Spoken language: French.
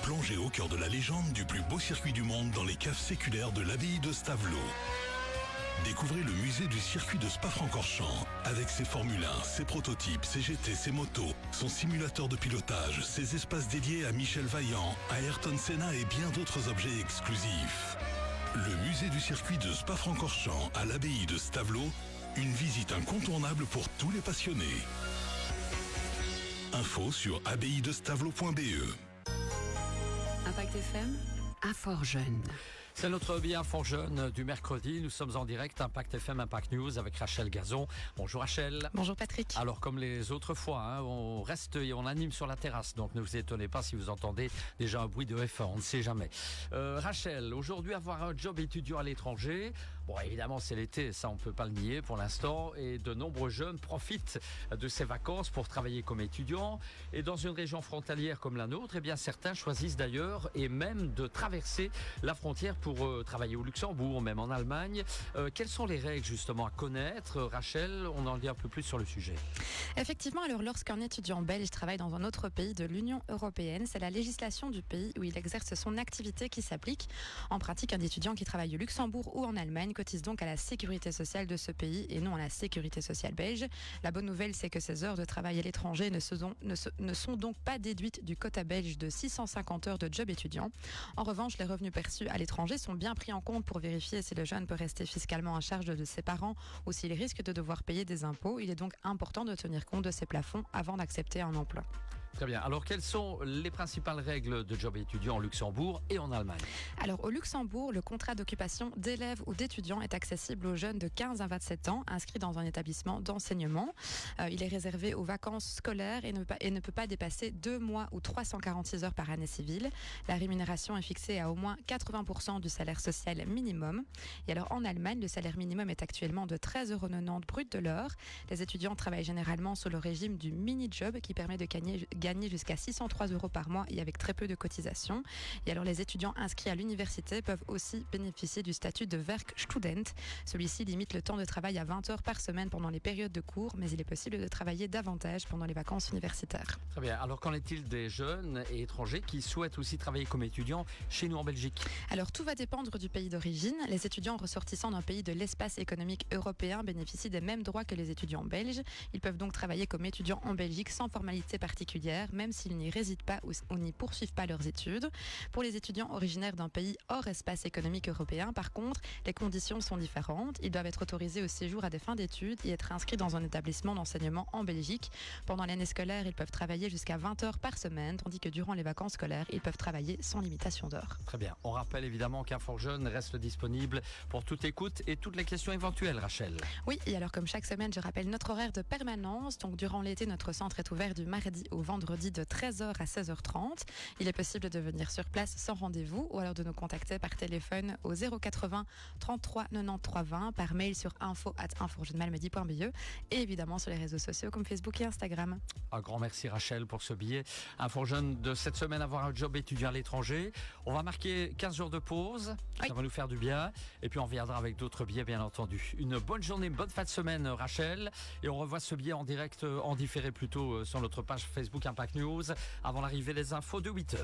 Plongez au cœur de la légende du plus beau circuit du monde dans les caves séculaires de l'abbaye de Stavelot. Découvrez le musée du circuit de Spa-Francorchamps avec ses Formule 1, ses prototypes, ses GT, ses motos, son simulateur de pilotage, ses espaces dédiés à Michel Vaillant, à Ayrton Senna et bien d'autres objets exclusifs. Le musée du circuit de Spa-Francorchamps à l'abbaye de Stavelot, une visite incontournable pour tous les passionnés. Info sur abbaye-de-stavelot.be. Impact FM, à Fort-Jeune. C'est notre bien Fort Jeune du mercredi. Nous sommes en direct, Impact FM, Impact News avec Rachel Gazon. Bonjour Rachel. Bonjour Patrick. Alors comme les autres fois, on reste et on anime sur la terrasse. Donc ne vous étonnez pas si vous entendez déjà un bruit de F1, on ne sait jamais. Rachel, aujourd'hui avoir un job étudiant à l'étranger, bon évidemment c'est l'été, ça on ne peut pas le nier pour l'instant. Et de nombreux jeunes profitent de ces vacances pour travailler comme étudiants. Et dans une région frontalière comme la nôtre, eh bien certains choisissent d'ailleurs et même de traverser la frontière pour travailler au Luxembourg, même en Allemagne. Quelles sont les règles justement à connaître, Rachel? On en dit un peu plus sur le sujet. Effectivement, alors lorsqu'un étudiant belge travaille dans un autre pays de l'Union européenne, c'est la législation du pays où il exerce son activité qui s'applique. En pratique, un étudiant qui travaille au Luxembourg ou en Allemagne cotise donc à la sécurité sociale de ce pays et non à la sécurité sociale belge. La bonne nouvelle, c'est que ces heures de travail à l'étranger ne sont donc pas déduites du quota belge de 650 heures de job étudiant. En revanche, les revenus perçus à l'étranger sont bien pris en compte pour vérifier si le jeune peut rester fiscalement à charge de ses parents ou s'il risque de devoir payer des impôts. Il est donc important de tenir compte de ces plafonds avant d'accepter un emploi. Très bien. Alors, quelles sont les principales règles de job étudiant en Luxembourg et en Allemagne? Alors, au Luxembourg, le contrat d'occupation d'élève ou d'étudiant est accessible aux jeunes de 15 à 27 ans inscrits dans un établissement d'enseignement. Il est réservé aux vacances scolaires et ne peut pas dépasser 2 mois ou 346 heures par année civile. La rémunération est fixée à au moins 80% du salaire social minimum. Et alors, en Allemagne, le salaire minimum est actuellement de 13,90 € brut de l'heure. Les étudiants travaillent généralement sous le régime du mini-job qui permet de gagner jusqu'à 603 € par mois et avec très peu de cotisations. Et alors les étudiants inscrits à l'université peuvent aussi bénéficier du statut de Werkstudent. Celui-ci limite le temps de travail à 20 heures par semaine pendant les périodes de cours, mais il est possible de travailler davantage pendant les vacances universitaires. Très bien. Alors qu'en est-il des jeunes et étrangers qui souhaitent aussi travailler comme étudiants chez nous en Belgique? Alors tout va dépendre du pays d'origine. Les étudiants ressortissants d'un pays de l'espace économique européen bénéficient des mêmes droits que les étudiants belges. Ils peuvent donc travailler comme étudiants en Belgique sans formalité particulière, même s'ils n'y résident pas ou n'y poursuivent pas leurs études. Pour les étudiants originaires d'un pays hors espace économique européen, par contre, les conditions sont différentes. Ils doivent être autorisés au séjour à des fins d'études et être inscrits dans un établissement d'enseignement en Belgique. Pendant l'année scolaire, ils peuvent travailler jusqu'à 20 heures par semaine, tandis que durant les vacances scolaires, ils peuvent travailler sans limitation d'heures. Très bien. On rappelle évidemment qu'un Fort Jeune reste disponible pour toute écoute et toutes les questions éventuelles, Rachel. Oui, et alors comme chaque semaine, je rappelle notre horaire de permanence. Donc durant l'été, notre centre est ouvert du mardi au vendredi de 13h à 16h30. Il est possible de venir sur place sans rendez-vous ou alors de nous contacter par téléphone au 080 33 93 20, par mail sur info@inforjeunemalmedy.be et évidemment sur les réseaux sociaux comme Facebook et Instagram. Un grand merci Rachel pour ce billet. Un Fort Jeune de cette semaine, avoir un job étudiant à l'étranger. On va marquer 15 jours de pause. Oui. Ça va nous faire du bien. Et puis on reviendra avec d'autres billets, bien entendu. Une bonne journée, bonne fin de semaine, Rachel. Et on revoit ce billet en direct, en différé plutôt, sur notre page Facebook Impact News, avant l'arrivée des infos de 8h.